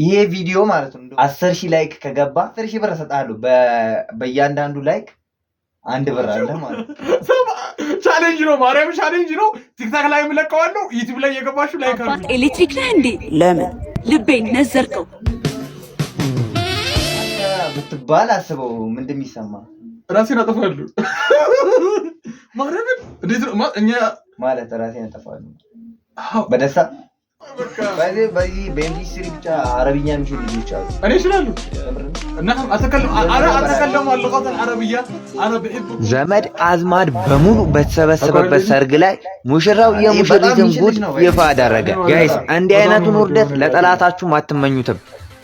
ይሄ ቪዲዮ ማለት ነው 10000 ላይክ ከገባ 10000 ብር እሰጣለሁ በእያንዳንዱ ላይክ 1 ብር አለ ማለት ነው ቻሌንጅ ነው ማርያም ቻሌንጅ ነው ቲክታክ ላይ ምለቀዋለሁ ዩቲዩብ ላይ የገባችሁ ላይክ አድርጉ ኤሌክትሪክ ላይ እንዴ ለምን ልቤን ነዘርከው ብትባል አስበው ምን እንደሚሰማ ራሴን አጠፋለሁ ማርያም እንዴት ነው እኛ ማለት ራሴን አጠፋለሁ በደስታ በዚህ በኢንዱስትሪ ብቻ አረብኛ የሚችሉ ልጆች አሉ እኔ እችላለሁ እና አተከለም اللغة العربية انا بحب ዘመድ አዝማድ በሙሉ በተሰበሰበበት ሰርግ ላይ ሙሽራው የሙሽሪትን ጉድ ይፋ አደረገ ጋይስ እንዲህ አይነቱን ውርደት ለጠላታችሁ አትመኙትም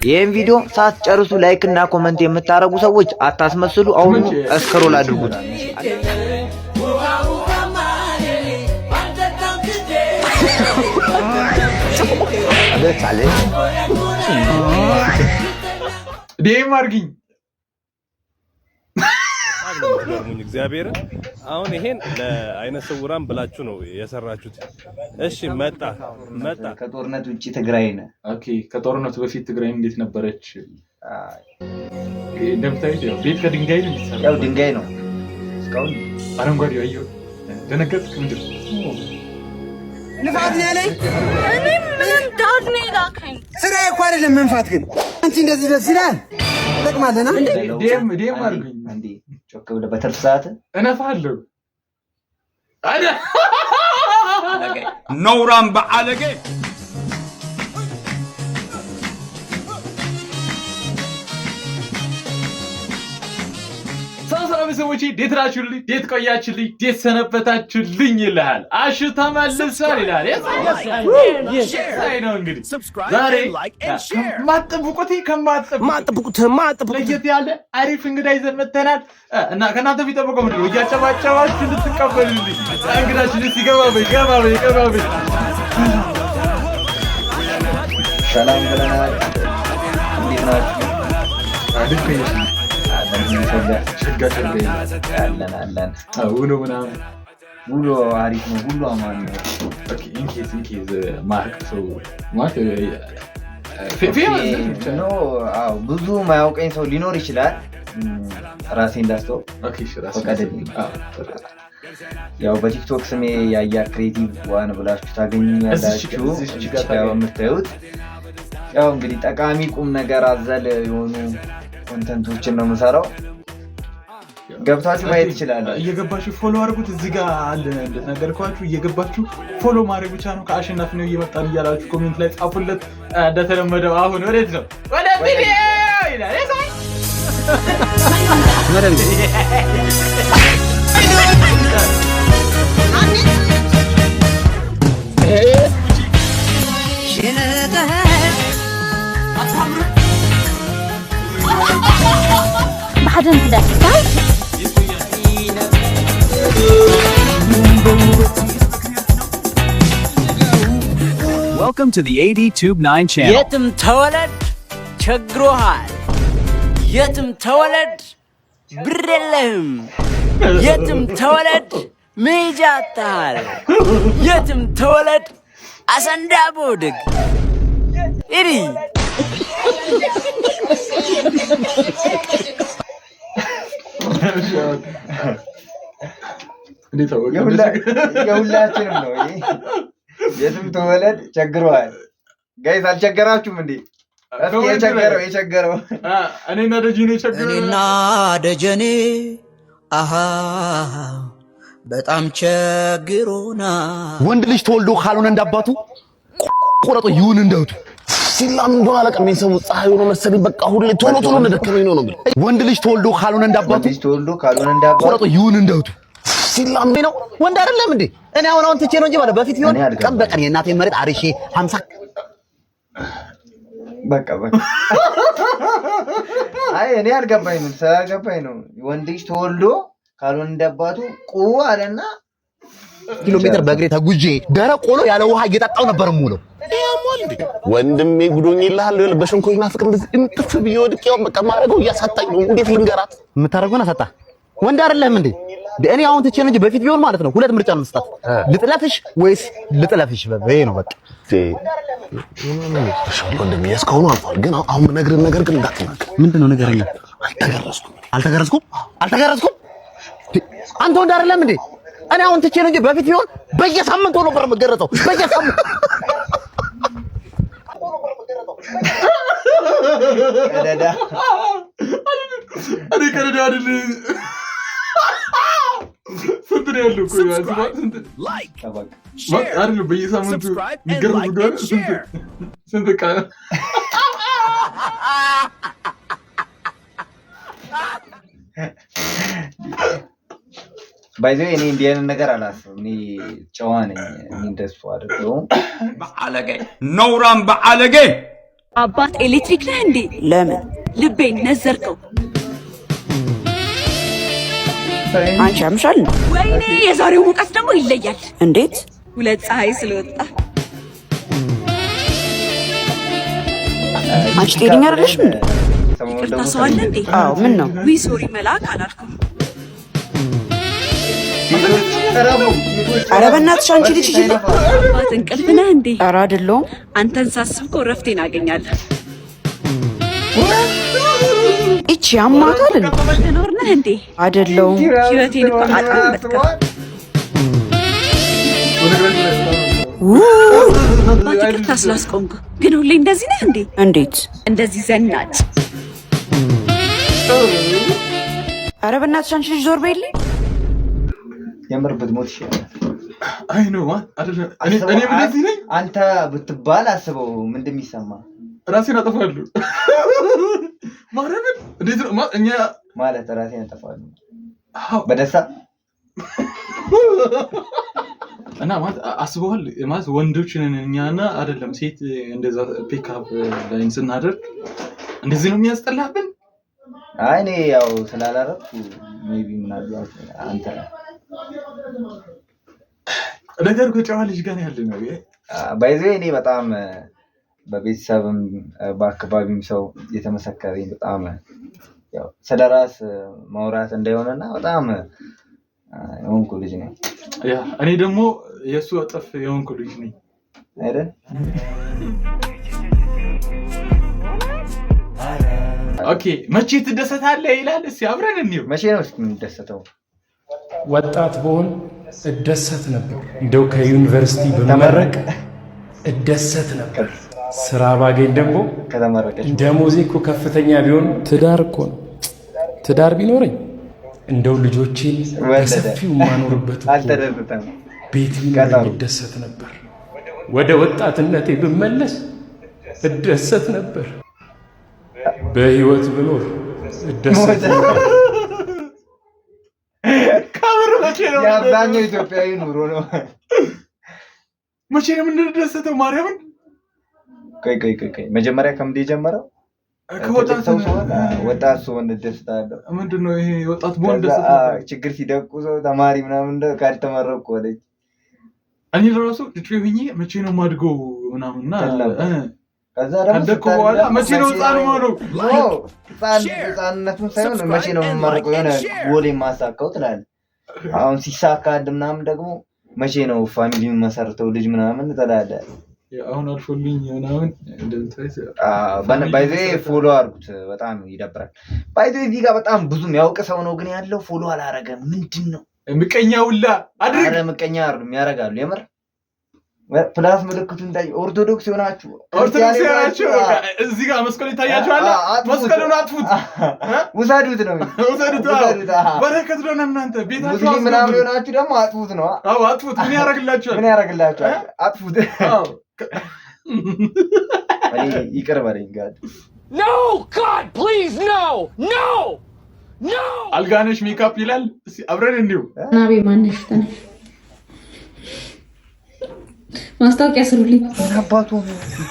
ይሄን ቪዲዮ ሳትጨርሱ ላይክ እና ኮሜንት የምታረጉ ሰዎች አታስመስሉ አሁን እስክሮል አድርጉት ዲኤም አርጊኝ እግዚአብሔር አሁን ይሄን ለአይነ ስውራን ብላችሁ ነው የሰራችሁት እሺ መጣ ከጦርነት ውጪ ትግራይ ነው ኦኬ ከጦርነቱ በፊት ትግራይ እንዴት ነበረች እንደምታዩት ያው ቤት ከድንጋይ ነው የሚሰራው ያው ድንጋይ ነው እስካሁን አረንጓዴ አየሁ ደነገጥክ ምንድን ንፋት ነው ላይ እኔ ምን ዳድ ነው ላከኝ ስራ እኮ አይደለም መንፋት ግን አንቺ እንደዚህ ደስ ይላል ተጠቅማለና ዲኤም አርጉኝ አንዴ ጮክ ብለህ በትርፍ ሰዓት እነፋለሁ አዳ ነውራም በአለጌ ሰላም ሰዎች ዴት ናችሁልኝ ዴት ቆያችሁልኝ ዴት ሰነበታችሁልኝ ይላል አሹ ተመልሷል ይላል ሳይ ነው እንግዲህ ዛሬ ከማትጠብቁት ለየት ያለ አሪፍ እንግዳ ይዘን መተናል እና ከእናንተ ፊት ጠብቀው ምንድነው እያጨባጨባችሁ ልትቀበሉልኝ እንግዳችን ሲገባ ሰላም ብለናል እንዴት ናችሁ አለን ውሎ ምናምን ውሎ አሪፍ ነው ሁሉ አማን ነው ኦኬ ኢንኬዝ ማርክ ሰው ብዙ ማያውቀኝ ሰው ሊኖር ይችላል ራሴ እንዳስተው ያው በቲክቶክ ስሜ ያያ ክሬቲቭ ዋን ብላችሁ ታገኙኛላችሁ ያው የምታዩት ያው እንግዲህ ጠቃሚ ቁም ነገር አዘል የሆኑ ኮንተንቶችን ነው የምሰራው ገብታችሁ ማየት ይችላል እየገባችሁ ፎሎ አድርጉት እዚህ ጋር አለ እንደተነገርኳችሁ እየገባችሁ ፎሎ ማድረግ ብቻ ነው ከአሸናፊ ነው እየመጣን እያላችሁ ኮሜንት ላይ ጻፉለት እንደተለመደው አሁን ወዴት ነው ወደ ቪዲዮ ይላል بعدين كده Welcome to the ADTube9 channel. የትም ተወለድ ቸግሮሃል የትም ተወለድ ብር የለህም የትም ተወለድ መሄጃ አጥተሃል የትም ተወለድ አሰንዳቦ ድግ ኢሪ የሁላችንም ነው የትም ተወለድ ቸግሮሃል ጋይስ አልቸገራችሁም እንዴ የቸገረው እኔና ደጀኔ አሃ በጣም ቸግሮና ወንድ ልጅ ተወልዶ ካልሆነ እንዳባቱ ቆረጦ ይሁን እንደውቱ ሲላም እንደው አለቀም ሰው ፀሐይ ሆኖ መሰለኝ በቃ ሁሌ ቶሎ እንደደከመኝ ነው እንግዲህ ወንድ ልጅ ተወልዶ ካልሆነ እንዳባቱ ቆረጦ ይሁን እንደውቱ ሲላም ነው ወንድ አይደለም እንዴ እኔ አሁን ትቼ ነው እንጂ ማለት በፊት ቢሆን ቀን በቀን የእናቴን መሬት አርሼ 50 በቃ አይ እኔ አልገባኝም ሳያገባኝ ነው ወንድ ልጅ ተወልዶ ካልሆነ እንዳባቱ ቁ አለና ኪሎ ሜትር በእግሬ ተጉጄ ደረቅ ቆሎ ያለ ውሃ እየጠጣው ነበር ሙለው ወንድሜ ጉዶኝ ይላል በሽንኩርትና ፍቅር እንደዚህ እንጥፍ ቢወድቅ ያው በቃ ማረገው እያሳጣኝ ነው እንዴት ልንገራት የምታረገውና ሰጣ ወንድ አይደለም እንዴ እኔ አሁን ትቼ ነው እንጂ በፊት ቢሆን ማለት ነው ሁለት ምርጫ ነው መስጠት። ልጥለፍሽ ወይስ ልጥለፍሽ በይ ነው በቃ። ወንድሜ እስካሁኑ አልፏል፣ ግን አሁን የምነግርህን ነገር ግን እንዳትናገር። ምንድን ነው ንገረኝ። አልተገረዝኩም። አንተ ወንድ አይደለም እንዴ? እኔ አሁን ትቼ ነው እንጂ በፊት ቢሆን በየሳምንቱ ነበር የምገረዘው። በየሳምንቱ ቀደዳ አይደል? ስንት ነው ያለው? አይደል? በየሳምንቱ የሚገርም ጋር ስንት ቃል ባይዘ እኔ እንዲህ አይነት ነገር አላስብም። እኔ ጨዋ ነኝ። እኔ እንደሱ አይደለሁም። በአለጌ ኖራም በአለጌ አባት ኤሌክትሪክ ነህ እንዴ? ለምን ልቤን ነዘርከው? አንቺ አምሻል። ወይኔ የዛሬው ሙቀት ደግሞ ይለያል። እንዴት? ሁለት ፀሐይ ስለወጣ። አንቺ ጤነኛ አይደለሽም እንዴ? ይቅርታ ሰው አለ እንዴ? አዎ ምን ነው? ዊ ሶሪ መልአክ አላልኩም። ኧረ በእናትሽ አንቺ ልጅ ይል አባት እንቅልፍ ነህ እንዴ? ኧረ አይደለሁም። አንተን ሳስብ እኮ እረፍቴን አገኛለሁ። እቺ አማታል እንዴ? ትኖር ነህ እንዴ? አይደለሁም። ህይወቴን እኮ አጣበጥከው። አባት ይቅርታ ስላስቆምኩ። ግን ሁሌ እንደዚህ ነህ እንዴ? እንዴት እንደዚህ ዘናጭ? ኧረ በእናትሽ አንቺ ልጅ ዞር በይልኝ። የምር ብትሞት ይሻላል። አይ ነው እኔ እንደዚህ ነኝ። አንተ ብትባል አስበው ምን እንደሚሰማ። ራሴን አጠፋለሁ ማረብን እንዴት ነው እኛ ማለት ራሴን አጠፋለሁ በደስታ እና ማለት አስበዋል። ማለት ወንዶች ነን እኛና አይደለም ሴት እንደዛ ፒክአፕ ላይን ስናደርግ እንደዚህ ነው የሚያስጠላብን። አይ እኔ ያው ስላላረኩ ሜቢ ምናልባት አንተ ነገር ከጨዋ ልጅ ጋር ያለ ነው። ባይዘ እኔ በጣም በቤተሰብም በአካባቢም ሰው የተመሰከረኝ በጣም ያው ስለራስ ማውራት እንዳይሆነና በጣም የሆንኩ ልጅ ነኝ። ያ እኔ ደግሞ የሱ አጥፍ የሆንኩ ልጅ ነኝ አይደል? ኦኬ መቼ ትደሰታለህ ይላል። እስኪ አብረን እንየው። መቼ ነው የምንደሰተው? ወጣት በሆን እደሰት ነበር። እንደው ከዩኒቨርሲቲ በመረቅ እደሰት ነበር። ስራ ባገኝ ደግሞ ደሞዜ እኮ ከፍተኛ ቢሆን ትዳር እኮ ነው። ትዳር ቢኖረኝ እንደው ልጆቼን በሰፊው ማኖርበት ቤት ቢኖረኝ እደሰት ነበር። ወደ ወጣትነቴ ብመለስ እደሰት ነበር። በህይወት ብኖር እደሰት ነበር። የአብዛኛው ኢትዮጵያዊ ኑሮ ነው። መቼ ነው የምንደሰተው? ማርያምን ቆይ መጀመሪያ ከምንድን የጀመረው? ወጣት ሰው እንደሰታለሁ። ምንድነው ይሄ ወጣት ቦንድ ደስታ? ችግር ሲደቁ ሰው ተማሪ ምናምን ካልተመረቁ ወለኝ እኔ ለራሱ ጭጭብኝ መቼ ነው ማድገው ምናምንና ከዛ ደግሞ በኋላ መቼ ነው ህፃን ሆነው ህፃንነቱን ሳይሆን መቼ ነው የምመረቀው የሆነ ጎል የማሳካው ትላለህ። አሁን ሲሳካ ምናምን ደግሞ መቼ ነው ፋሚሊ መሰርተው ልጅ ምናምን ትላለህ። አሁን አልፎልኝ ምናምን ባይዘ ፎሎ አድርጉት። በጣም ይደብራል። ባይዘ እዚህ ጋር በጣም ብዙም ያውቅ ሰው ነው ግን ያለው ፎሎ አላረገም። ምንድን ነው ምቀኛ ሁላ አድርግ። አረ ምቀኛ አይደሉም ያረጋሉ። የምር ፕላስ ምልክቱን ታይ። ኦርቶዶክስ ሆናችሁ እዚህ ጋር መስቀል ይታያችኋል። መስቀሉን አጥፉት፣ ውሰዱት ነው ውሰዱት። በረከት ነው እናንተ ቤታችሁ ሙስሊም ምናምን ሆናችሁ ደግሞ አጥፉት ነው። አዎ አጥፉት። ምን ያረግላችኋል? ምን ያረግላችኋል? አጥፉት። አዎ ይቅር በለኝ ጋድ። ኖ ጋድ ፕሊዝ ኖ ኖ ኖ። አልጋነሽ ሜካፕ ይላል። እስኪ አብረን እንዲሁ ናቤ ማነሽ ተነሽ ማስታወቂያ ስሩልኝ። አባቱ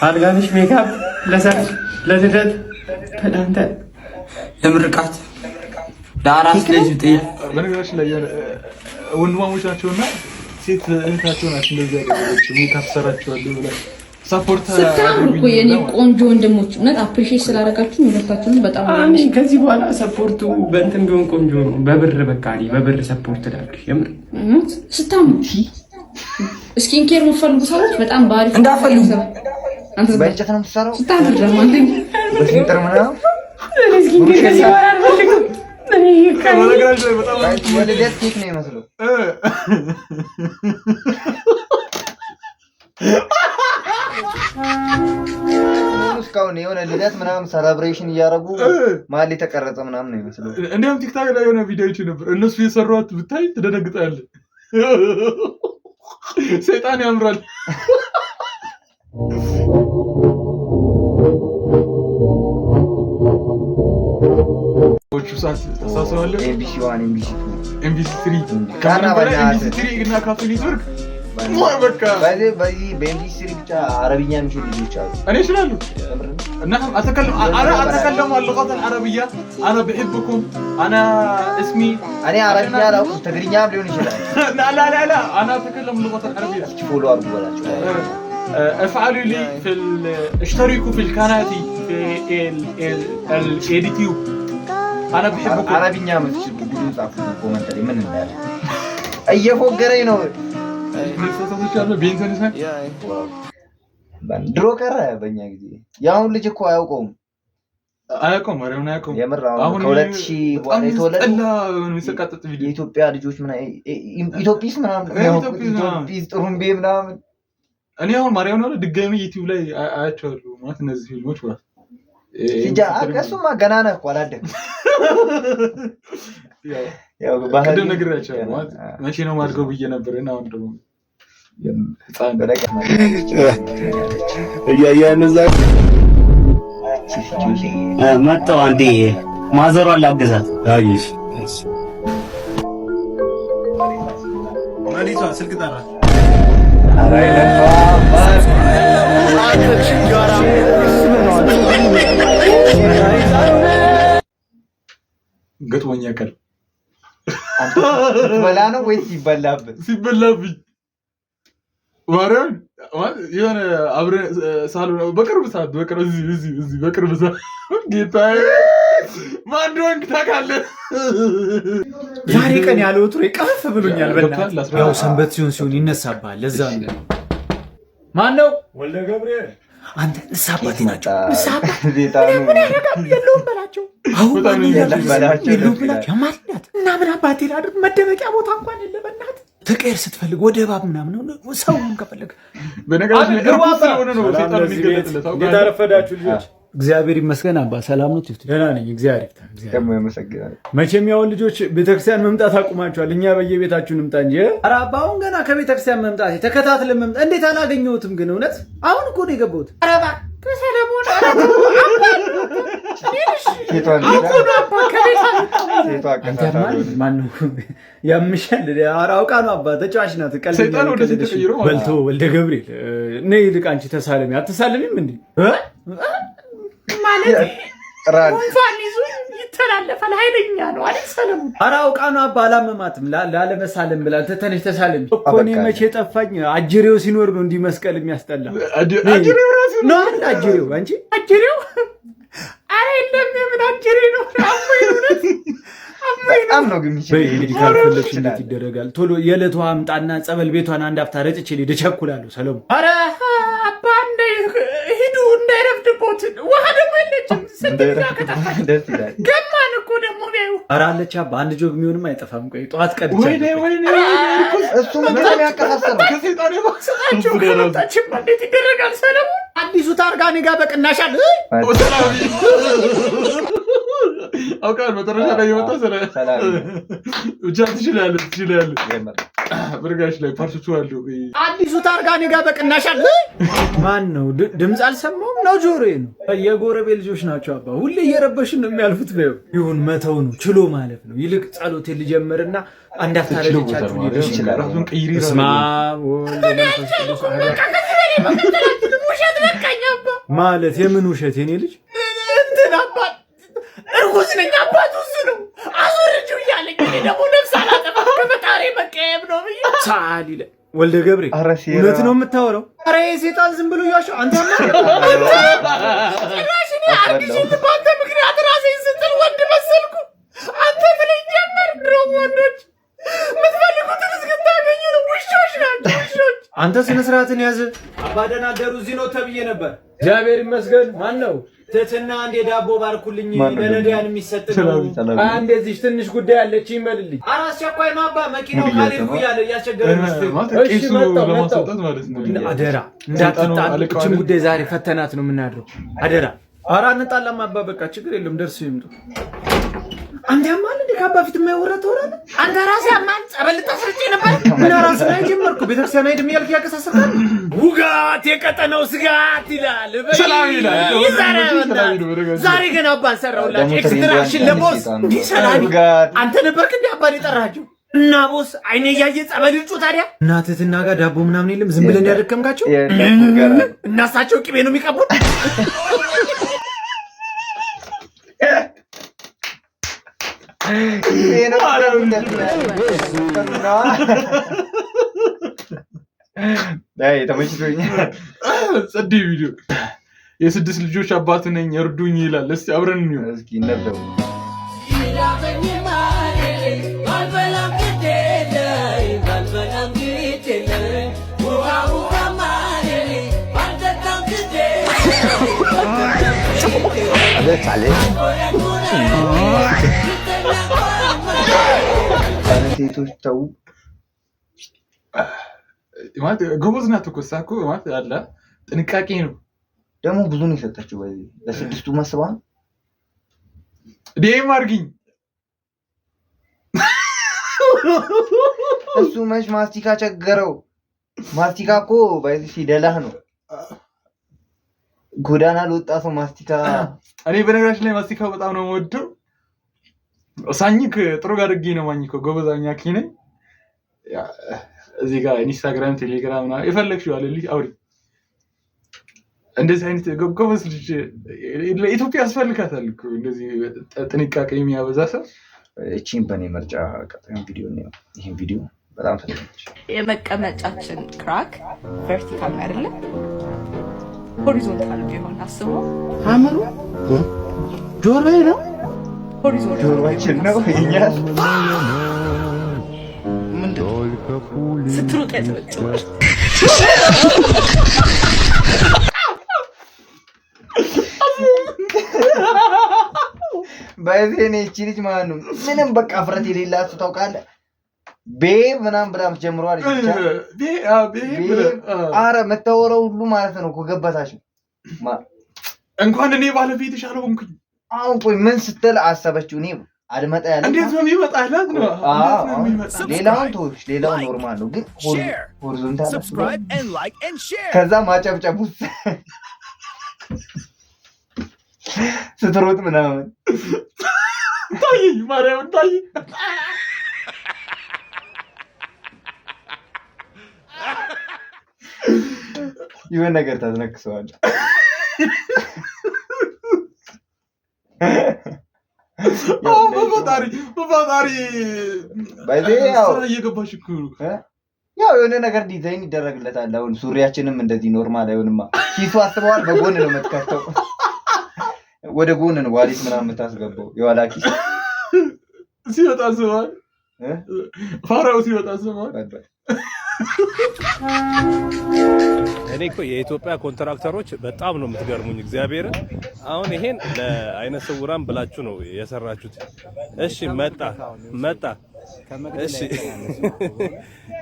አልጋነሽ ሜካፕ ለሰርግ፣ ለልደት፣ ለዳንተ፣ ለምርቃት፣ ለአራስ ልጅ ጥያ። በነገራችን ላይ ወንድማሞች ናቸውና ሴት እህታቸው ናቸው እንደዚህ ያደረገችው ሜካፕ ሰራቸዋለሁ ብላ ሰፖርት ስታምሩ የኔ ቆንጆ ወንድሞች እውነት አፕሪሺየት ስላደረጋችሁ ሁለታችሁንም በጣም እኔ ከዚህ በኋላ ሰፖርቱ በእንትን ቢሆን ቆንጆ ነው። በብር በቃ በብር ሰፖርት ላድርግ። የምር ስታምሩ ስኪን ኬር የምትፈልጉ ሰዎች በጣም ባሪፍ እንዳፈልጉ አንተ በእንጨት ነው የምትሰራው። ስታምሩ ደግሞ አንተ በፊንተር ምናምን ስኪን ኬር ሲወራል እኔ ከመለግራጅ ላይ በጣም ወደ ደስ ኬክ ነው የሚመስለው። እስካሁን የሆነ ልደት ምናምን ሰለብሬሽን እያደረጉ መሀል የተቀረጸ ምናምን ነው የሚመስለው። እንዲያውም ቲክታክ ላይ የሆነ ቪዲዮዎች ነበር እነሱ የሰሯት ብታይ ትደነግጣለህ። ሰይጣን ያምራል። ኤምቢሲ 1 ኤምቢሲ 2 ኤምቢሲ 3 ካና በላይ ኤምቢሲ 3 እና ካቶሊ ቱርክ በቃ በኤምቢሲ 3 ብቻ አረብኛ የሚችሉ ልጆች አሉ። እኔ እችላለሁ እና اتكلم اللغه العربيه انا بحبكم انا اسمي እኔ አረብኛ አላውቅም ትግርኛም ሊሆን ይችላል። لا انا اتكلم اللغه العربيه ፎሎ አድርጉ በላቸው። افعلوا لي اشتركوا في القناه في اليوتيوب انا بحبكم አረብኛ የምትችሉ ብዙ ጻፉ ኮሜንት ላይ ምን እንዳለ እየፎገረኝ ነው። ድሮ ቀረ በእኛ ጊዜ። የአሁን ልጅ እኮ አያውቀውም። የምር አሁን ከ2000 በኋላ የተወለደ የኢትዮጵያ ልጆች ኢትዮጲስ ምናምን ኢትዮጲስ ጥሩምቤ ምናምን እኔ አሁን ማርያም ነው ድጋሚ ዩቲዩብ ላይ አያቸዋለሁ ማለት እነዚህ ፊልሞች ማለት እሱማ ገና ነህ እኮ አላደግም። ያው ባህል ነግራቸው ማለት መቼ ነው ማድገው ብዬ ነበር እና አሁን ደግሞ ህፃን በረቀ መጣሁ አንዴ ማዘሯን ላግዛት። አየሽ ማሊቷ ስልክ ጠራ። ገጥሞኛ ቀን በላ ነው ወይስ ሲበላብህ? ሲበላብኝ ማርያም የሆነ አብረን ሳሎን በቅርብ ሰዓት እዚህ በቅርብ ሰዓት ጌታዬ ማን ወንክ ታውቃለህ? ዛሬ ቀን ያለው ወትሮ ቀፍ ብሎኛል። በእናትህ ያው ሰንበት ሲሆን ይነሳብሃል። ለዛ ነው ማን ነው ወልደ ገብርኤል አንተ ንሳባት ናቸው። ንሳባት ዜታኑ የለውም በላቸው። አሁን ማን የለውም በላቸው ማለት እና ምን አባቴ ላድርግ? መደበቂያ ቦታ እንኳን የለ። በእናትህ ተቀየር ስትፈልግ ወደ እባብ ምናምን ነው ሰውን ከፈለግ በነገራችን ላይ ስለሆነ ነው ሴጣን የሚገለጥለት። ታረፈዳችሁ ልጆች እግዚአብሔር ይመስገን። አባ ሰላም ነው? ትፍት ደህና ነኝ እግዚአብሔር ደግሞ ያመሰግናል። መቼም ያው ልጆች ቤተክርስቲያን መምጣት አቁማችኋል። እኛ በየቤታችሁ እንምጣ እንጂ። ኧረ አባ አሁን ገና ከቤተክርስቲያን መምጣት ተከታትለን መምጣት እንዴት አላገኘሁትም ግን እውነት አሁን እኮ ነው የገባሁት። ኧረ እባክህ ሰለሞን ማነው ያምሻል? ኧረ አውቃ ነው አባ ተጫዋች ናት። በልቶ ወልደ ገብርኤል ነይ ይልቅ አንቺ ተሳለሚ አትሳለሚም እንዴ? ማለት ጉንፋን ይዞ ይተላለፋል። ኃይለኛ ነው አይደል ሰለሞን? ኧረ አውቃ ነው አባ አላመማትም። ላለመሳለም ብላ ተነሽ ተሳለም እኮ እኔ መቼ ጠፋኝ። አጅሬው ሲኖር ነው እንዲህ መስቀል የሚያስጠላ። አጅሬው ራሱ ነው አጅሬው አንቺ አጅሬው አረ የለም የምን አጅሬ ነው አሞይነት በጣም ነው ግን እንግዲህ ካልፈለግሽ እንዴት ይደረጋል? ቶሎ የዕለቷ አምጣና ጸበል ቤቷን አንድ አፍታ ረጭቼ ልሄድ እቸኩላለሁ። ሰለሞን ኧረ አባ ሂዱ እንዳይረፍድቦት። ውሃ ደግሞ የለችም ስንትና ከጠፋች ገማን እኮ ደግሞ ቢያዩ ኧረ አለች አባ አንድ ጆግ የሚሆንም አይጠፋም። ቆይ ጠዋት ቀድቻለሁ። ወይኔ እሱ ምንም ያቀሳሰረው ከሴጣን የባሰናቸው ከመጣችም እንዴት ይደረጋል? ሰለሞን አዲሱ ታርጋ እኔ ጋር በቅናሽ አለ። አውቃል መጨረሻ ላይ የመጣ ሰላም ብቻ ትችላለህ። ብርጋሽ ላይ ፓርቲቱ አለው አዲሱ ታርጋ እኔ ጋር በቅናሽ አለ። ማን ነው? ድምፅ አልሰማሁም ነው ጆሮዬ ነው። የጎረቤት ልጆች ናቸው አባ ሁሌ እየረበሽን ነው የሚያልፉት። ነው ይሁን መተው ነው ችሎ ማለት ነው። ይልቅ ጸሎቴ ልጀምርና አንድ አፍታ ረድቻችሁ ሊሄድ ይችላል። ራሱን ቀይሪ ስማ ማለት የምን ውሸት የኔ ልጅ እንትን አባት እርጉዝ ነኝ አባቱ እሱ ነው አዞርጁ እያለኝ እኔ ደግሞ ነፍስ አላጠፋም ከፈጣሪ መቀየም ነው ብዬ ሳል ይለ ወልደ ገብሬ እውነት ነው የምታወራው? ኧረ የሴጣን ዝም ብሎ ያሻው አንተ በአንተ ምክንያት ራሴን ስጥል ወንድ መሰልኩ። አንተ ብለኝ ጀመር። ድሮም ወንዶች የምትፈልጉትን እስክታገኙ ነው። ውሾች ናቸው ውሾች። አንተ ስነ ስርዓትን ያዝ። አባደን አደሩ እዚህ ነው ተብዬ ነበር። እግዚአብሔር ይመስገን። ማን ነው? ትትና አንዴ ዳቦ ባርኩልኝ ለነዳያን የሚሰጥ ነው። አንዴ እዚህ ትንሽ ጉዳይ አለች ይመልልኝ። ኧረ አስቸኳይ ነው አባ መኪናው ካልኩ ያለ ያስቸገረኝ ነው። እሺ መጣው ማለት ነው። አደራ እንዳትጣል። እቺን ጉዳይ ዛሬ ፈተናት ነው የምናድረው። አደራ። ኧረ አንጣላም አባ በቃ ችግር የለም ደርሶ ይምጡ። አንተ ያማል እንደ ካባ ፊት የማይወራ ተወራለ። አንተ ራስህ ያማል ጸበል ልታስረጭ ነበር። ምን ራስህ ላይ ጀመርኩ ቤተክርስቲያን አይደም ያልክ ያከሳሰካል። ውጋት የቀጠነው ስጋት ይላል። ሰላም ይላል። ዛሬ ገና አባን ሰራውላችሁ ኤክስትራክሽን ለቦስ ሰላም። አንተ ነበርክ እንደ አባን የጠራችሁ እና ቦስ አይኔ እያየ ጸበል ልጩ። ታዲያ እናትህና ጋር ዳቦ ምናምን የለም ዝም ብለን ያደከምካቸው እናሳቸው ቅቤ ነው የሚቀቡት። ጸዴ ቪዲዮ የስድስት ልጆች አባት ነኝ እርዱኝ ይላል። እስቲ አብረን እንየው። እስኪ እንደው ሴቶች ተው ማለት ጎበዝ ናት እኮ እሷ እኮ ማለት አለ ጥንቃቄ ነው ደግሞ ብዙ ነው የሰጠችው። በዚህ ለስድስቱ መስባ ዴም አርግኝ እሱ መች ማስቲካ ቸገረው። ማስቲካ እኮ ባይዚ ሲደላህ ነው ጎዳና ለወጣ ሰው ማስቲካ። እኔ በነገራችን ላይ ማስቲካ በጣም ነው የምወደው። ሳኝክ ጥሩ ጋር አድርጌ ነው ማኝከው ጎበዛኛ ኪነ እዚህ ጋር ኢንስታግራም ቴሌግራም እና የፈለግሽው አለልኝ አውሪ። እንደዚህ አይነት ጎበዝ ልጅ ለኢትዮጵያ ያስፈልጋታል እኮ እንደዚህ ጥንቃቄ የሚያበዛ ሰው። እቺን በኔ ምርጫ ቀጣዩ ቪዲዮ ነው። ይሄን ቪዲዮ በጣም ፈልጋለች። የመቀመጫችን ክራክ ቨርቲካል ነው አይደለ? ሆሪዞንታል ቢሆን አስቡ። አምሩ ጆሮዬ ነው ሆሪዞንታል ጆሮአችን ነው የኛ ስትሮጥ ያጨበጭባል። በዚህ እኔ እቺ ልጅ ማለት ነው ምንም በቃ ፍረት የሌላት ታውቃለህ። ቤብ ምናምን ብላ ጀምሯል። ኧረ የምታወራው ሁሉ ማለት ነው እኮ ገባታሽ። እንኳን እኔ ባለቤትሽ አልሆንኩኝ። አሁን ቆይ ምን ስትል አሰበችው? እኔ አልመጣ ያለ እንዴት ነው የሚመጣላት ነው? ሌላውን ተውሽ፣ ሌላው ኖርማል ነው፣ ግን ሆሪዞንታል ከዛ ማጨብጨቡ ስትሮጥ ምናምን ታይ ማርያም ታይ ይሄን ነገር ታዝነክሰዋለህ። በፈጣሪ ባይዜ ያው እየገባሽ እኮ ያው የሆነ ነገር ዲዛይን ይደረግለታል። አሁን ሱሪያችንም እንደዚህ ኖርማል አይሆንማ። ኪሱ አስበዋል። በጎን ነው የምትከተው፣ ወደ ጎን ነው ዋሊት ምናምን የምታስገባው። የኋላ ኪስ ሲወጣ አስበዋል። ፋራው ሲወጣ አስበዋል። እኔ እኮ የኢትዮጵያ ኮንትራክተሮች በጣም ነው የምትገርሙኝ። እግዚአብሔርን አሁን ይሄን ለአይነ ስውራን ብላችሁ ነው የሰራችሁት። እሺ መጣ እሺ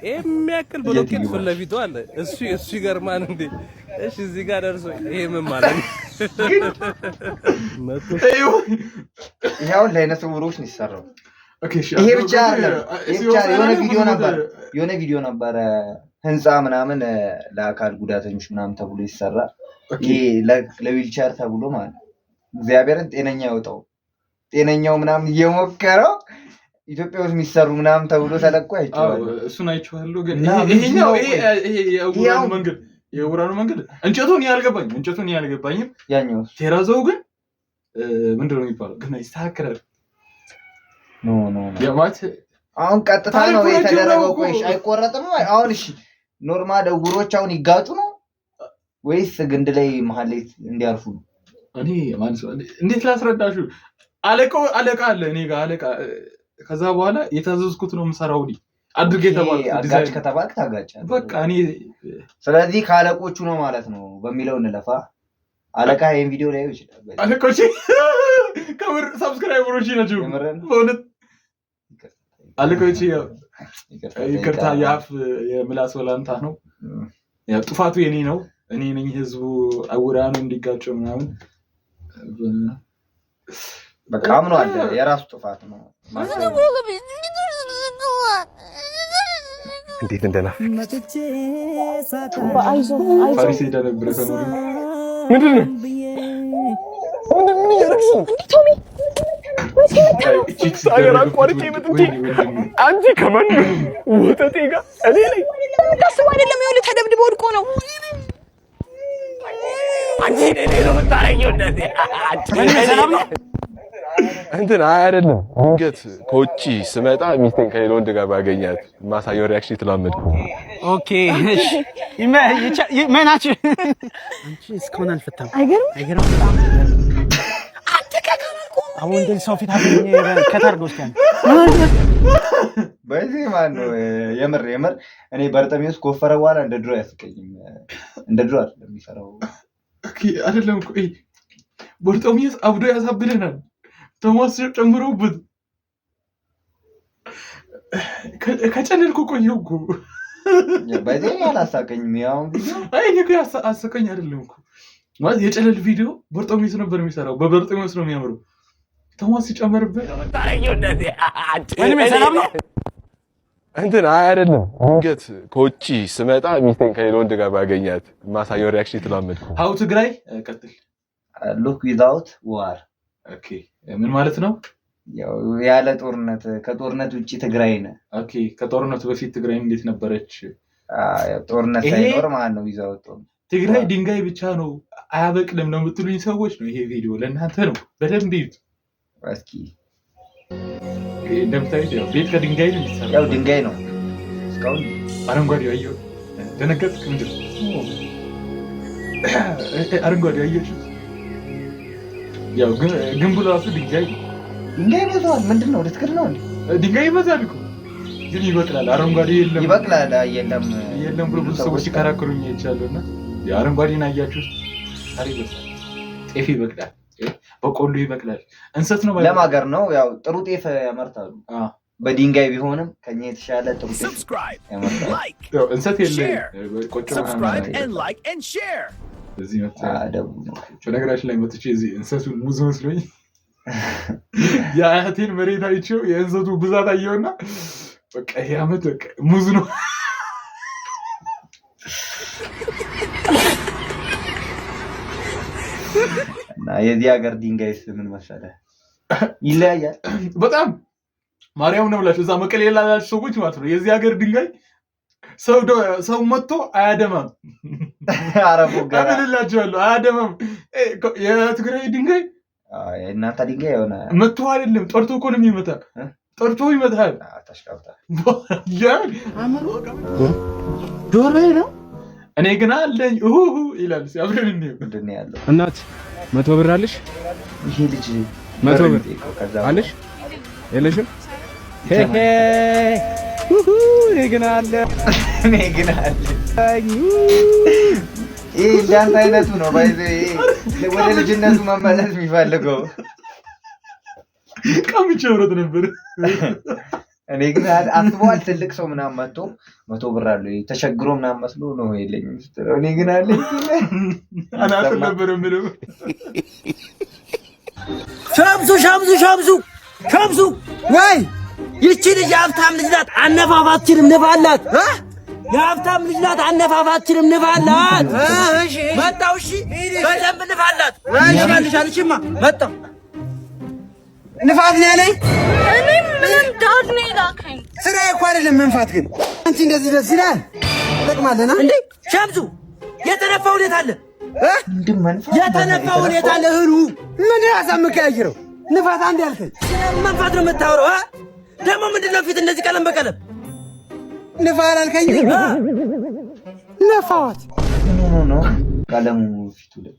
የሚያክል ብሎኬት ፊት ለፊቱ አለ። እሱ ይገርማል እንዴ! እሺ እዚህ ጋር ደርሶ ይሄ ምን ማለት ነው? ይሄው ለአይነ ስውሮች ነው የሰራው። ይሄ ብቻ የሆነ ቪዲዮ ነበር ህንፃ ምናምን ለአካል ጉዳተኞች ምናምን ተብሎ ይሰራ። ይሄ ለዊልቸር ተብሎ ማለት እግዚአብሔርን ጤነኛ ያወጣው ጤነኛው ምናምን እየሞከረው ኢትዮጵያ ውስጥ የሚሰሩ ምናምን ተብሎ ተለቆ አይቼዋለሁ። እሱን አይቼዋለሁ። ግን ይሄኛው ይሄ የውራኑ መንገድ እንጨቱን ያልገባኝም ያኛው ቴራዞው ግን ምንድነው የሚባለው? ግን ይስተካከላል። ኖ የማት አሁን ቀጥታ ነው የተደረገው። ቆይሽ አይቆረጥም። አሁን እሺ ኖርማል እውሮች አሁን ይጋጩ ነው ወይስ ግንድ ላይ መሀል ላይ እንዲያርፉ ነው? እኔ ማለት እንዴት ላስረዳችሁ? አለቃ አለ እኔ ጋር አለቃ። ከዛ በኋላ የታዘዝኩት ነው የምሰራው። አድርጌ ተባልኩ። አጋጭ ከተባልክ ታጋጫለህ። በቃ እኔ ስለዚህ ካለቆቹ ነው ማለት ነው በሚለው እንለፋ። አለቃ ይሄን ቪዲዮ ላይ ይችላል። አለቆቼ ከብር ሰብስክራይበሮች ናቸው በእውነት አለቆቼ። ይቅርታ የአፍ የምላስ ወላንታ ነው። ያው ጥፋቱ የኔ ነው። እኔ ነኝ ህዝቡ አውራኑ እንዲጋጨው ምናምን በቃ አምኗል። የራሱ ጥፋት ነው። እንዴት እንደናፈቀ ፋሪስ ሄዳ ነበር ሰሞኑ። ምንድን ነው ቶሚ ሳገር አቋርጬ የምትንቴ አንቺ ከማን ወተቴ ጋር እኔ ነኝ ታስቡ አይደለም። ይኸውልህ ተደብድቦ ወድቆ ነው። አንቺ እኔ ነው የምታረጊው እንደዚህ ሰላም ነው እንትን አይደለም። ድንገት ከውጪ ስመጣ ሚስቴን ከሌላ ወንድ ጋር ባገኛት ማሳየው ሪአክሽን ተላመድኩ። ኦኬ እሺ ይመናችሁ አንቺ እስካሁን አልፈታም። አይገርም በጣም አሁን እንደዚህ ሰው ፊት አገኘ ከታርገው እስኪ በዚህ ማን ነው የምር እኔ በርጠሚውስ ኮፈረ በኋላ እንደ ድሮ ያስቀኝም። እንደ ድሮ አይደለም የሚሰራው። ኦኬ አይደለም እኮ በርጠሚውስ አብዶ ያሳብደናል። ቶማስ ጨምሮበት ከጨለልኩ ቆየሁ እኮ በዚህ አላሳቀኝም። ያው ቪዲዮ አይ እኮ አሳቀኝ አይደለም እኮ ማለት የጨለል ቪዲዮ በርጠሚውስ ነበር የሚሰራው። በበርጠሚውስ ነው የሚያምረው። ቶማስ ሲጨመርበት ታረጊው እንደዚህ ሰላም ነው እንትን አይደለም። ድንገት ከውጪ ስመጣ ሚስቴን ከሌላ ወንድ ጋር ባገኛት ማሳየው ሪአክሽን ተላመድኩ። ሀው ትግራይ ቀጥል። ሉክ ዊዛውት ዋር። ኦኬ ምን ማለት ነው? ያው ያለ ጦርነት ከጦርነት ውጪ ትግራይ ነህ። ኦኬ ከጦርነቱ በፊት ትግራይ እንዴት ነበረች? ጦርነት ሳይኖር ማለት ነው። ዊዛውት ትግራይ ድንጋይ ብቻ ነው አያበቅልም ነው የምትሉኝ ሰዎች ነው ይሄ ቪዲዮ ለእናንተ ነው። በደንብ ይዩት እስኪ። እንደምታዩት ያው ቤት ከድንጋይ ነው የሚሰራው። ያው ድንጋይ ነው። እስካሁን አረንጓዴው አየሁ። ደነገጥክ? ምንድን ነው አረንጓዴው አየሁ? ያው ግንቡ ራሱ ድንጋይ ይበዛል። ምንድን ነው ልትክድ ነው እንዴ? ድንጋይ ይበዛል እኮ ግን ይበቅላል። አረንጓዴ የለም ይበቅላል። የለም ብሎ ብዙ ሰዎች ሲከራከሩኝ አይቻለሁና አረንጓዴን አያችሁ? ታሪ ይበቅላል። ጤፍ ይበቅላል። በቆሎ ይበቅላል። እንሰት ነው ማለት ለማገር ነው። ያው ጥሩ ጤፍ ያመርታሉ። በድንጋይ ቢሆንም ከኛ የተሻለ ጥሩ ጤፍ ያመርታሉ። ያው እንሰት የለም። ቆጮ እዚህ ነገራችን ላይ መጥቼ እዚህ እንሰቱን ሙዝ መስሎኝ የአያቴን መሬት አይቼው የእንሰቱ ብዛት አየውና በቃ ይሄ ዓመት በቃ ሙዝ ነው። እና የዚህ ሀገር ድንጋይስ ምን መሰለህ ይለያያል በጣም። ማርያም ነው ብላችሁ እዛ መቀሌ ላላችሁ ሰዎች ማለት ነው የዚህ ሀገር ድንጋይ ሰው መጥቶ አያደማም። አረፉ ጋር አልላችኋለሁ አያደማም። የትግራይ ድንጋይ እናንተ ድንጋይ የሆነ መጥቶ አይደለም ጠርቶ እኮ ነው የሚመታ። ጠርቶ ይመታል። ታሽቃብታ ዶሮ ነው። እኔ ግን አለኝ ይላል ሲያብረን እንዴ ምንድን ያለው እናት 100 ብር አለሽ? ይሄ ልጅ 100 ብር አለሽ? የለሽም? ሄሄ እኔ ግን አለ ይሄ ዳንስ አይነቱ ነው ባይዘ ወደ ልጅነቱ መመለስ የሚፈልገው ቀምቼ ወረድ ነበር። እኔ ግን አስበዋል። ትልቅ ሰው ምናምን መጥቶ 100 ብር አለው ተቸግሮ ምናምን መስሎ ነው የለኝም ስትለው እኔ ግን አለኝ አናት ነበር የምለው። ሸምሱ ወይ ይቺ ልጅ የሀብታም ልጅ ናት። አነፋፋችንም ንፋላት። የሀብታም ልጅ ናት። አነፋፋችንም ንፋላት። መጣው። እሺ በደንብ ንፋላት። ይሻልሻልሽማ መጣው። ንፋት ነው ያለኝ። እኔ ምን ዳድ ነው የላከኝ? ስራዬ እኮ አይደለም መንፋት። ግን አንቺ እንደዚህ ደስ ይላል። ጠቅማለና እንዴ ሸምሱ የተነፋ ሁኔታ አለ። የተነፋ ሁኔታ አለ። እህሉ ምን ያሳምቀያይረው ንፋት አንድ ያልከኝ መንፋት ነው የምታወራው? ደግሞ ምንድነው ፊት እንደዚህ ቀለም በቀለም ንፋት አልከኝ? ነፋዋት ነው ቀለሙ ፊቱ ላይ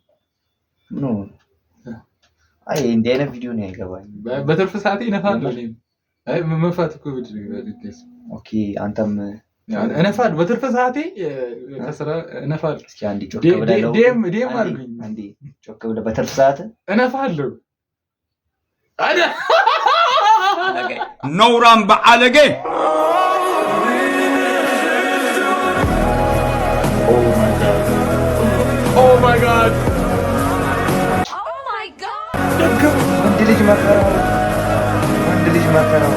ነው። አይ እንዲህ አይነት ቪዲዮ ነው ያገባኝ። በትርፍ ሰዓቴ እነፋለሁ። አይ መፋት እኮ ብድ ነው። ኦኬ አንተም እነፋለሁ በትርፍ ሰዓቴ ከስራ እነፋለሁ። እስኪ አንዴ ጮክ ብለህ ዴም አድርጉኝ። አንዴ ጮክ ብለህ በትርፍ ሰዓት እነፋለሁ። አዳ ነውራም በአለጌ Oh my god! ወንድ ልጅ መከራው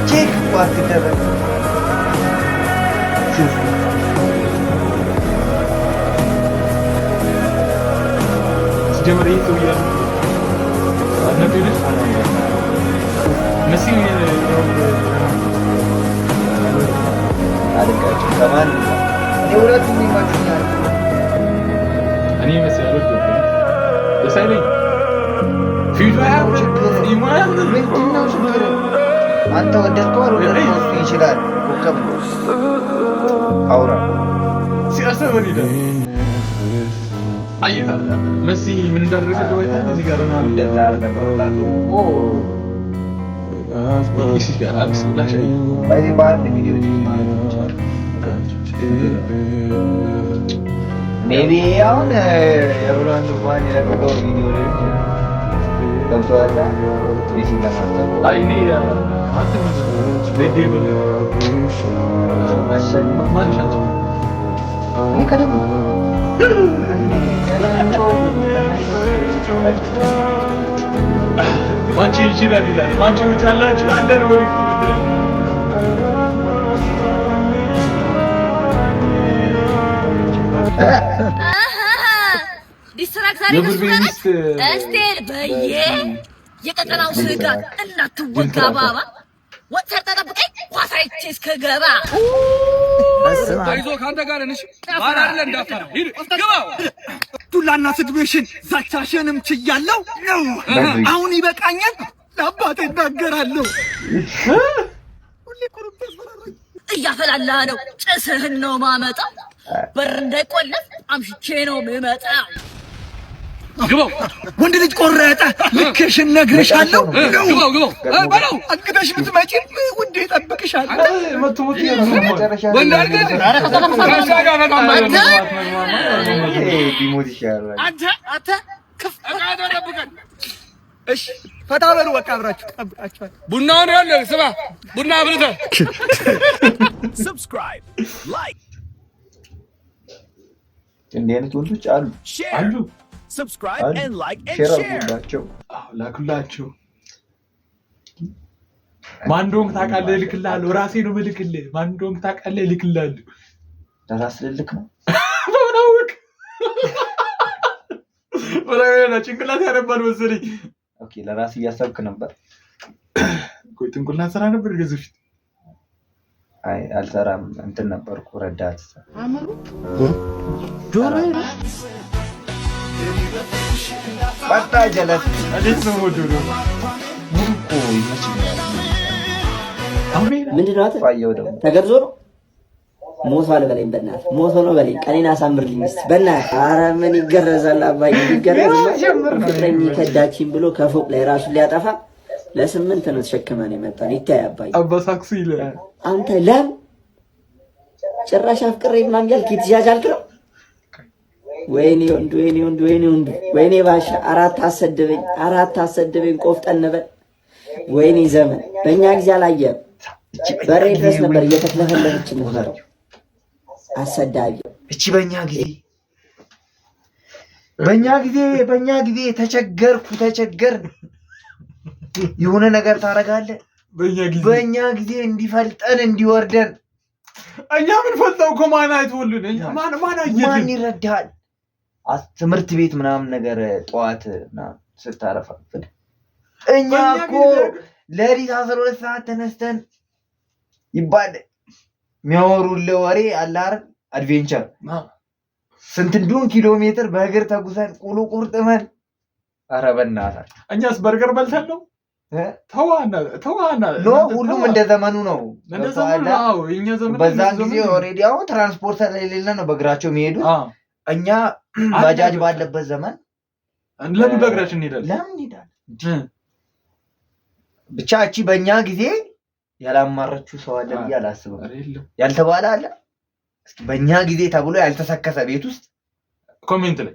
ቼክ ዋት ይደረግ ሹፍ ጀመረ ይተውያ አነብልሽ መሲን አልቃጭ ከማን የሁለቱም ይማችኛል እኔ መሰለኝ ደሳይለኝ ፊቱ ችግር ይማል ምንድነው ችግር? አንተ ወደድከው አልወደድከው ይችላል። ኮከብ አውራ ሲያሰበኝ አይ መሲ ምን እንዳደረገ ደወታ እዚህ ጋር ነው እንደዛር ተቆጣጡ እሺ ጋር አብስላሽ ባይ ባይ ቪዲዮ ሜቢ አሁን የብራንድ እንኳን የለቀቀው ቪዲዮ ላይ ገብቶሃል? ትንሽ ለማለት አይ እኔ አንተ ቪዲዮ ማንሻት እኔ ከደም ማንቺ ይችላል ይላል ማንቺ ይቻላችሁ አንደር ወሪ ዲስትራክተሪ እስቴል በየ የቀጠናው ስጋ እናትወጋ ባባ ወጥተህ ተጠብቀኝ ኳሳይቼ እስከገባ ታይዞ ካንተ ጋር ነሽ ማን አይደለ እንዳፈራ ሂድ ገባ ዱላና ስድቤሽን ዛቻሽንም ችያለሁ ነው አሁን ይበቃኛል ለአባቴ እናገራለሁ እያፈላላ ነው ጭስህን ነው ማመጣው በር እንዳይቆለፍ አምሽቼ ነው የምመጣው ግባው ወንድ ልጅ ቆረጠ ልክሽን ነግሬሻለሁ ነው ግባው በለው አግደሽ ብትመጪ ውዴ እጠብቅሻለሁ መቶ ወንድ አይደል ካሻጋ በጣም ቢሞት ይሻላል። አንተ ከፍ ተጠብቀን እሺ ፈታ በሉ በቃ አብራችሁ ጠብቃችኋል ቡናውን ያለ ስማ ቡና አብልተህ subscribe like እንዲህ አይነት ወንዶች አሉ subscribe and like and ሼር share አድርጉላቸው ላኩላችሁ ማን እንደሆንክ ታውቃለህ እልክልሃለሁ ራሴ ነው የምልክልህ ማን እንደሆንክ ታውቃለህ እልክልሃለሁ ለራስ ልልክ ነው በእናትህ ወላሂ ጭንቅላት ያነባል መሰለኝ ኦኬ ለራስ እያሰብክ ነበር ቆይ ጥንቁልና ስራ ነበር ገዝፍ አይ አልሰራም እንትን ነበርኩ ረዳት አመሩ ዶሮ ባታ ጀለስ እንዴት ነው ወዶዶ ሙቆ ይመችኛል ምንድን ነው ፋየው ደግሞ ተገርዞ ነው ሞቷል በለኝ በእናትህ ሞቶ ነው በለኝ ቀኔን አሳምርልኝ እስኪ በእናትህ ኧረ ምን ይገረዛል አባዬ ይገረዛል ፍቅረኝ ከዳችኝ ብሎ ከፎቅ ላይ ራሱን ሊያጠፋ ለስምንት ነው ተሸክመን የመጣን ይታይ አባዬ አባሳክሱ ይላል አንተ ለም ጭራሽ አፍቅሬ ምናምን ያልክ ይትጃጃልክ ነው ወይኔ ወንዱ ወይኔ ባሻ አራት አሰደበኝ ቆፍጠን በል ወይኔ ዘመን በእኛ ጊዜ አላየህም በሬ ድረስ ነበር እየተክለፈለፈች የምትመራው አሰዳቢ እቺ በእኛ ጊዜ ተቸገር የሆነ ነገር ታረጋለህ በእኛ ጊዜ እንዲፈልጠን እንዲወርደን እኛ ምን ፈልጠው ኮማና አይተውልን እኛ ማን ይረዳል ትምህርት ቤት ምናምን ነገር ጠዋትና ስታረፋፍድ እኛ እኮ ለሊት 12 ሰዓት ተነስተን ይባል የሚያወሩልህ ወሬ አለ አይደል አድቬንቸር ስንት እንደሆነ ኪሎ ሜትር በእግር ተጉዘን ቁሉ ቁርጥመን ኧረ በእናትህ እኛስ በርገር በልተን ነው ተዋና ኖ ሁሉም እንደ ዘመኑ ነው። በዛን ጊዜ ኦልሬዲ አሁን ትራንስፖርት ስለሌለ ነው በእግራቸው የሚሄዱት። እኛ ባጃጅ ባለበት ዘመን ለምን በእግራችን እንሄዳለን? ለምን እንሄዳለን? ብቻ እቺ በእኛ ጊዜ ያላማረችው ሰው አለ ብዬ አላስብም። ያልተባለ አለ እስኪ በእኛ ጊዜ ተብሎ ያልተሰከሰ ቤት ውስጥ ኮሜንት ላይ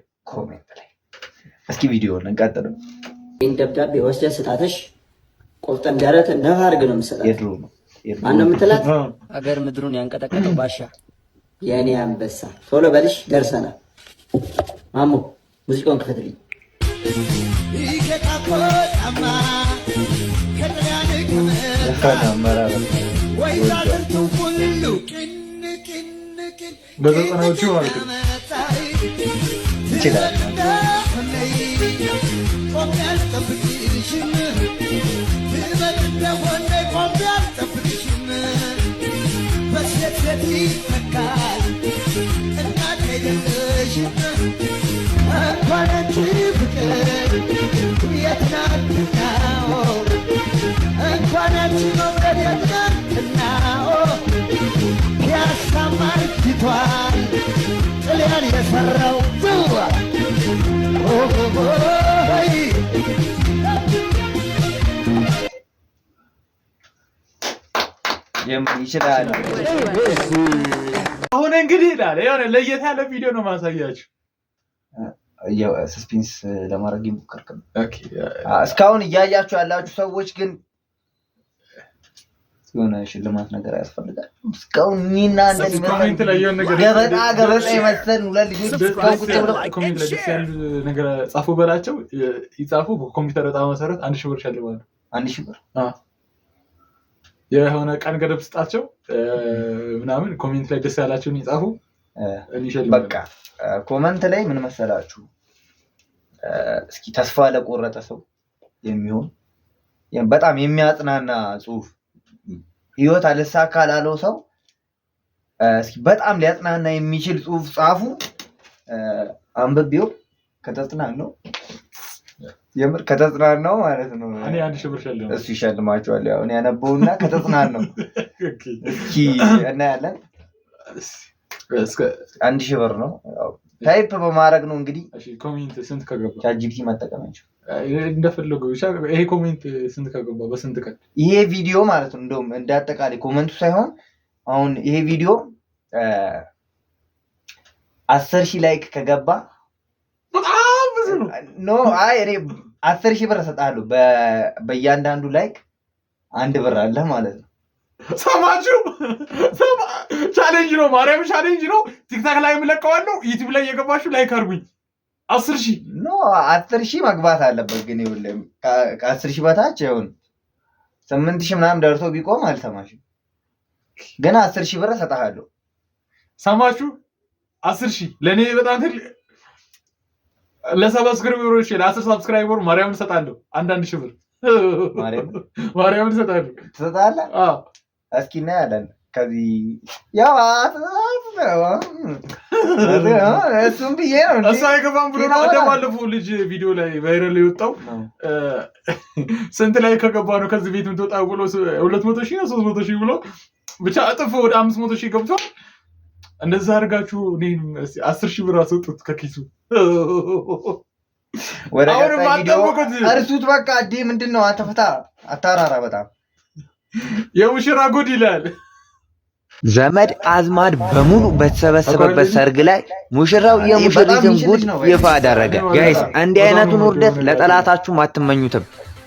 እስኪ ቪዲዮውን እንቀጥለው። ይህን ደብዳቤ ወስደህ ስጣትሽ ቆፍጠን ደረት ነፋ አድርግ ነው የምትሰጣት። የድሮ ነው ማነው የምትላት? አገር ምድሩን ያንቀጠቀጠው ባሻ የእኔ አንበሳ። ቶሎ በልሽ ደርሰናል። ማሙ ሙዚቃውን ክፈትልኝ። በዘጠናዎቹ ማለት ነው ይችላል። ይችላል። አሁን እንግዲህ ይላል የሆነ ለየት ያለ ቪዲዮ ነው ማሳያችሁ። ሰስፔንስ ለማድረግ ይሞከርክ ነው። እስካሁን እያያችሁ ያላችሁ ሰዎች ግን የሆነ ሽልማት ነገር ያስፈልጋል። እስካሁን እኔና አንተን ኮሜንት ላይ የሆነ ነገር ገበጣ የመሰልን ሁለት ልጆች ኮሜንት ላይ ደስ ያለ ነገር ጻፉ በላቸው ይጻፉ። በኮምፒውተር ዕጣ መሰረት 1000 ብር ሸልማሉ። 1000 ብር የሆነ ቀን ገደብ ስጣቸው ምናምን ኮሜንት ላይ ደስ ያላቸውን ይጻፉ። በቃ ኮሜንት ላይ ምን መሰላችሁ እስኪ ተስፋ ለቆረጠ ሰው የሚሆን በጣም የሚያጽናና ጽሁፍ ህይወት አልሳካ ላለው ሰው እስኪ በጣም ሊያጽናና የሚችል ጽሁፍ ጻፉ። አንብቤው ከተጽናናው የምር ከተጽናናው ማለት ነው እኔ 1000 ብር ሸልማለሁ። እሱ ይሸልማችኋል። ያው እኔ ያነበውና ከተጽናናው እስኪ እናያለን። 1000 ብር ነው ታይፕ በማድረግ ነው እንግዲህ። እሺ ኮሜንት ስንት ከገባ ቻትጂፒቲ መጠቀማቸው እንደፈለገው ብቻ። ይሄ ኮሜንት ስንት ከገባ በስንት ቀን ይሄ ቪዲዮ ማለት ነው እንደውም እንዳጠቃላይ ኮሜንቱ ሳይሆን አሁን ይሄ ቪዲዮ 10000 ላይክ ከገባ በጣም ብዙ ነው። ኖ አይ እኔ 10000 ብር እሰጣለሁ። በእያንዳንዱ ላይክ 1 ብር አለ ማለት ነው። ሰማችሁ? ቻሌንጅ ነው፣ ማርያም ቻሌንጅ ነው። ቲክታክ ላይ የምለቀዋለሁ። ዩቲዩብ ላይ የገባችሁ ላይክ አድርጉኝ። 10000 ኖ 10000 መግባት አለበት። ግን ይኸውልህ ከ10000 በታች ይሁን 8000 ምናምን ደርሶ ቢቆም አልሰማሽም። ግን 10000 ብር እሰጥሃለሁ። ሰማችሁ? 10000 ለኔ በጣም ለሰብስክራይበሮች ለ10 ሰብስክራይበር ማርያምን እሰጣለሁ። 1000 ብር ማርያምን እሰጣለሁ። ትሰጣለህ? አዎ እስኪ እናያለን። ከዚህ ያው እሱም ብዬ ነው እሱ አይገባም ብሎ ነው እንደባለፈው ልጅ ቪዲዮ ላይ ቫይራል የወጣው ስንት ላይ ከገባ ነው ከዚህ ቤት የምትወጣው ብሎ 200,000 ነው 300,000 ብሎ ብቻ እጥፍ ወደ 500,000 ገብቷል። እንደዛ አድርጋችሁ እኔም 10,000 ብር አስወጡት ከኪሱ። አሁንም አጠብቁት፣ እርሱት በቃ። አዲ ምንድነው አንተ ፍታ አታራራ። በጣም የሙሽራ ጉድ ይላል። ዘመድ አዝማድ በሙሉ በተሰበሰበበት ሰርግ ላይ ሙሽራው የሙሽሪትን ጉድ ይፋ አደረገ። ጋይስ እንዲህ አይነቱን ውርደት ለጠላታችሁ አትመኙትም።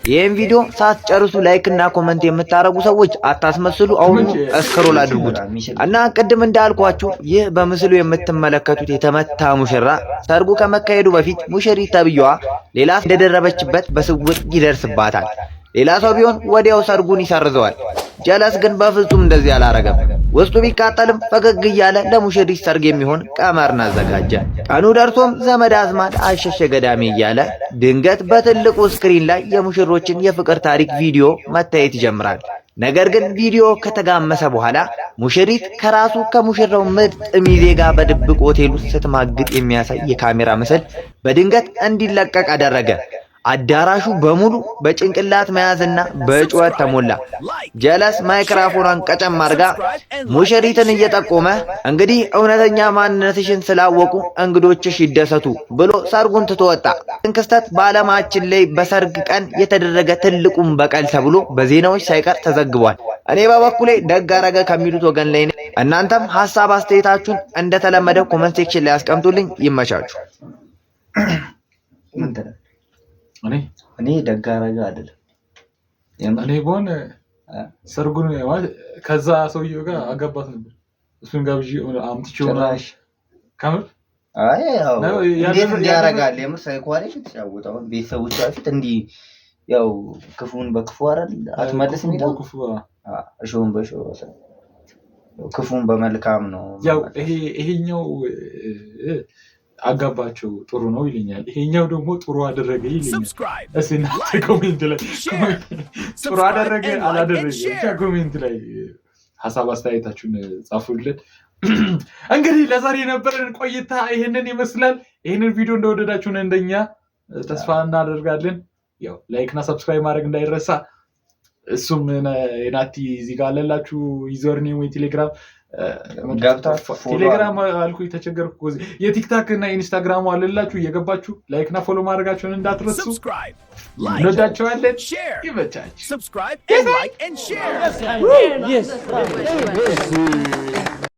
ይህን ቪዲዮ ሳትጨርሱ ላይክ እና ኮመንት የምታረጉ ሰዎች አታስመስሉ። አሁን እስክሮል አድርጉት እና ቅድም እንዳልኳችሁ ይህ በምስሉ የምትመለከቱት የተመታ ሙሽራ ሰርጉ ከመካሄዱ በፊት ሙሽሪት ተብዬዋ ሌላ እንደደረበችበት በስውር ይደርስባታል። ሌላ ሰው ቢሆን ወዲያው ሰርጉን ይሰርዘዋል። ጀለስ ግን በፍጹም እንደዚህ አላረገም። ውስጡ ቢቃጠልም ፈገግ እያለ ለሙሽሪት ሰርግ የሚሆን ቀመርን አዘጋጀ። ቀኑ ደርሶም ዘመድ አዝማድ አሸሸ ገዳሜ እያለ ድንገት በትልቁ ስክሪን ላይ የሙሽሮችን የፍቅር ታሪክ ቪዲዮ መታየት ይጀምራል። ነገር ግን ቪዲዮ ከተጋመሰ በኋላ ሙሽሪት ከራሱ ከሙሽራው ምርጥ ሚዜ ጋር በድብቅ ሆቴል ውስጥ ስትማግጥ የሚያሳይ የካሜራ ምስል በድንገት እንዲለቀቅ አደረገ። አዳራሹ በሙሉ በጭንቅላት መያዝና በጩኸት ተሞላ። ጀለስ ማይክራፎኗን ቀጨም አድርጋ ሙሽሪትን እየጠቆመ እንግዲህ እውነተኛ ማንነትሽን ስላወቁ እንግዶችሽ ይደሰቱ ብሎ ሰርጉን ትቶ ወጣ። ክስተት በዓለማችን ላይ በሰርግ ቀን የተደረገ ትልቁም በቀል ተብሎ በዜናዎች ሳይቀር ተዘግቧል። እኔ በበኩሌ ደግ አረገ ከሚሉት ወገን ላይ ነኝ። እናንተም ሀሳብ አስተያየታችሁን እንደተለመደው ኮሜንት ሴክሽን ላይ አስቀምጡልኝ። ይመቻችሁ። እኔ ደግ አረገ አይደለም። እኔ በሆነ ሰርጉን ከዛ ሰውዬው ጋር አጋባት ነበር። እሱን ጋብዥ አምጥቼው ጭራሽ ከምር አይ ያው እንዴት ያረጋል? የምር ሳይኮዋለሽ ተጫወተው ቤተሰቦቿ ፊት እንዲህ ያው ክፉን በክፉ አይደል አትመልስም ይላል። ክፉ እሾን በሾህ ክፉን በመልካም ነው። ያው ይሄኛው አጋባቸው ጥሩ ነው ይለኛል። ይሄኛው ደግሞ ጥሩ አደረገ ይለኛል። እስኪ እናንተ ኮሜንት ላይ ጥሩ አደረገ አላደረገ ኮሜንት ላይ ሀሳብ አስተያየታችሁን ጻፉልን። እንግዲህ ለዛሬ የነበረን ቆይታ ይሄንን ይመስላል። ይሄንን ቪዲዮ እንደወደዳችሁን እንደኛ ተስፋ እናደርጋለን። ያው ላይክ እና ሰብስክራይብ ማድረግ እንዳይረሳ። እሱም የናቲ እዚህ ጋር አለላችሁ ዩዘር ኔም ወይ ቴሌግራም ቴሌግራም አልኩ ተቸገርኩ። የቲክታክ እና ኢንስታግራሙ አለላችሁ እየገባችሁ ላይክ እና ፎሎ ማድረጋችሁን እንዳትረሱ። እንወዳችኋለን። ይመቻችሁ። Subscribe and like and share. Yes.